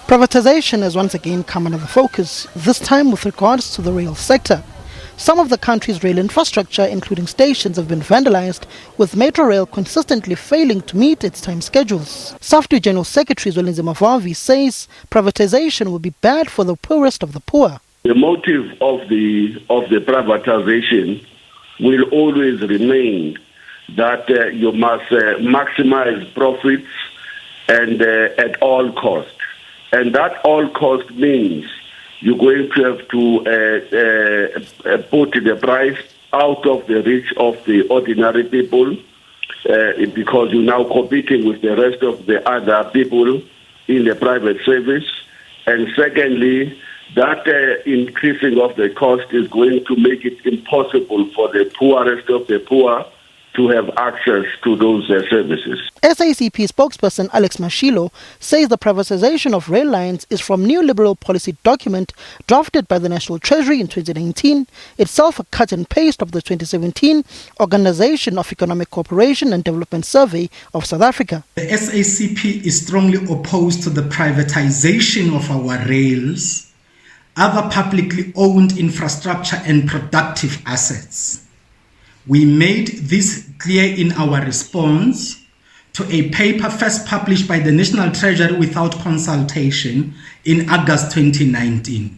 Privatization has once again come under the focus, this time with regards to the rail sector. Some of the country's rail infrastructure, including stations, have been vandalized, with Metro Rail consistently failing to meet its time schedules. SAFTU General Secretary Zwelinze Mavavi says privatization will be bad for the poorest of the poor. The motive of the privatization will always remain that you must maximize profits and at all costs. And that all cost means you're going to have to put the price out of the reach of the ordinary people because you're now competing with the rest of the other people in the private service. And secondly, that increasing of the cost is going to make it impossible for the poorest of the poor to have access to those services. SACP spokesperson Alex Mashilo says the privatization of rail lines is from neoliberal policy document drafted by the National Treasury in 2019, itself a cut and paste of the 2017 Organization of Economic Cooperation and Development Survey of South Africa. The SACP is strongly opposed to the privatization of our rails, other publicly owned infrastructure and productive assets. We made this clear in our response to a paper first published by the National Treasury without consultation in August 2019.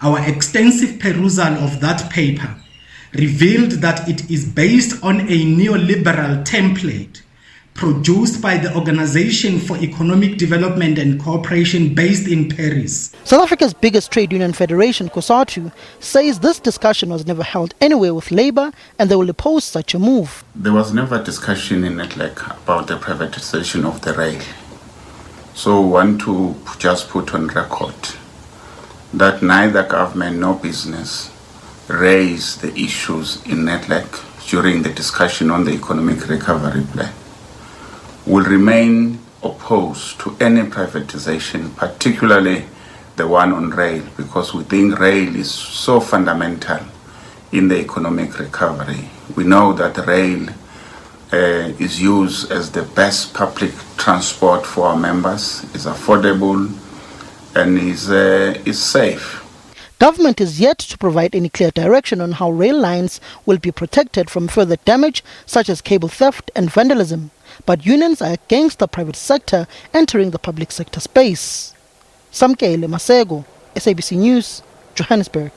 Our extensive perusal of that paper revealed that it is based on a neoliberal template produced by the Organization for Economic Development and Cooperation based in Paris. South Africa's biggest trade union federation, COSATU, says this discussion was never held anywhere with Labour and they will oppose such a move. There was never discussion in NEDLAC about the privatization of the rail. So we want to just put on record that neither government nor business raised the issues in NEDLAC during the discussion on the economic recovery plan. Will remain opposed to any privatization, particularly the one on rail, because we think rail is so fundamental in the economic recovery. We know that rail is used as the best public transport for our members, is affordable and is safe. Government is yet to provide any clear direction on how rail lines will be protected from further damage such as cable theft and vandalism. But unions are against the private sector entering the public sector space. Samkele Masego, SABC News, Johannesburg.